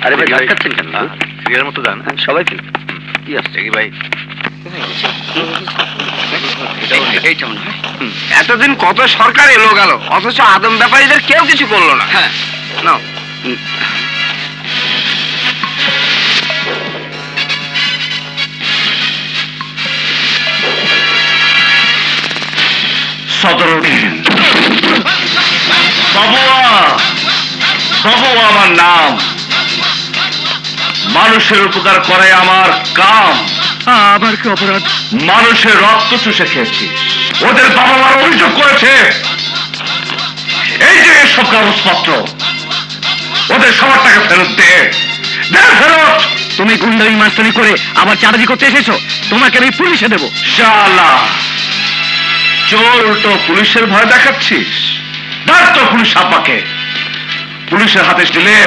আরে ভাই গাছ কাটছেন কেন? সিরিয়াল মতো যান সবাই কেন? কি আসছে কি ভাই? এতদিন কত সরকার এলো গেল, অথচ আদম ব্যাপারীদের কেউ কিছু করলো না। হ্যাঁ নাও। আমার নাম, মানুষের উপকার করে আমার কাম। আবার কি অপরাধ? মানুষের রক্ত চুষে খেয়েছিস, ওদের বাবা মার অভিযোগ করেছে। এই যে সব কাগজপত্র, ওদের সবার টাকা ফেরত দে, ফেরত। তুমি গুন্ডামি মাস্তানি করে আবার চাঁদাজি করতে এসেছো, তোমাকে আমি পুলিশে দেবো। শালা চোর উল্টো পুলিশের ভয় দেখাচ্ছিস? দেখ তো পুলিশ আপাকে, পুলিশের হাতে দিলে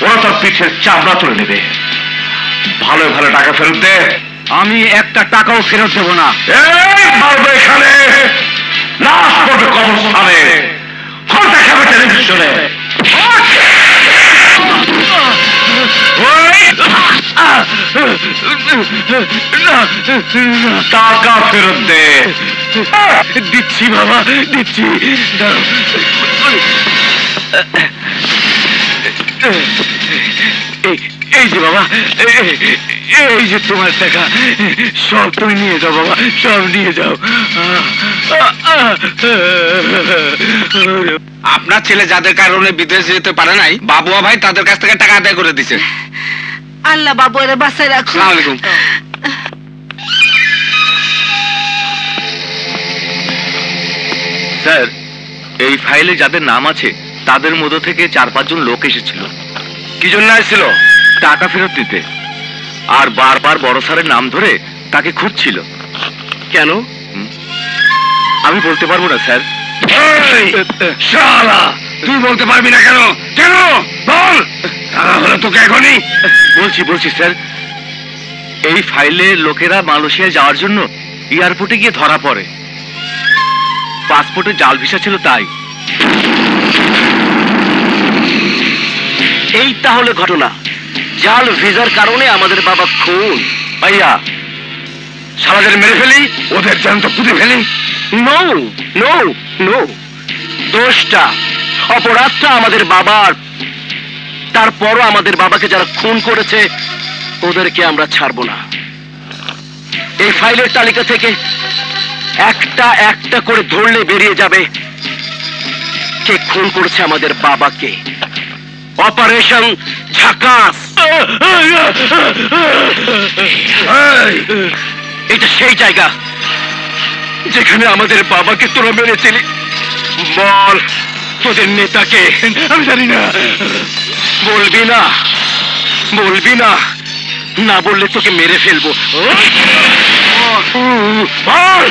ওরা তোর পিঠের চামড়া তুলে নেবে। ভালো ভালো টাকা ফেরত দে। আমি একটা টাকাও ফেরত দেবো না। মারবে এখানে, লাশ পড়বে কবরস্থানে, খোঁজ দেখাবে টেলিভিশনে। টাকা ফেরত দে। দিচ্ছি বাবা, দিচ্ছি। এই যে বাবা, এই যে তোমার টাকা, সব তুমি নিয়ে যাও বাবা, সব নিয়ে যাও। আপনার ছেলে যাদের কারণে বিদেশ যেতে পারে নাই, বাবুয়া ভাই তাদের কাছ থেকে টাকা আদায় করে দিছে। আল্লাহ বাবু এরা বাসায় রাখো। আসসালামু আলাইকুম। স্যার, এই ফাইলে যাদের নাম আছে তাদের মধ্যে থেকে 4-5 জন লোক এসেছিল। কি জন্য আসছিল? টাকা ফেরত দিতে, আর বারবার বড় স্যারের নাম ধরে তাকে খুঁজছিল। কেন? আমি বলতে পারবো না স্যার। শালা, তুই বলতে পারবি না কেন? কেন বল, তাহলে তোকে এখনই বলছি স্যার। এই ফাইলে লোকেরা মালয়েশিয়া যাওয়ার জন্য এয়ারপোর্টে গিয়ে ধরা পড়ে। পাসপোর্টে জাল ভিসা ছিল তাই। এই তাহলে ঘটনা, জাল ভিসার কারণে আমাদের বাবা খুন। ভাইয়া, শালাদের মেরে ফেলি, ওদের জ্যান্ত পুঁতে ফেলি? নো নো নো, দোষটা, অপরাধটা আমাদের বাবার। তারপরও আমাদের বাবাকে যারা খুন করেছে ওদেরকে আমরা ছাড়বো না। এই ফাইলের তালিকা থেকে একটা একটা করে ধরলে বেরিয়ে যাবে কে খুন করেছে আমাদের বাবাকে। অপারেশন ঝাকাস। এটা সেই জায়গা যেখানে আমাদের বাবাকে তোরা মেরেছিলি। বল তোদের নেতাকে। আমি জানি না। বলবি না, বলবি না, না বললে তোকে মেরে ফেলবো। বল।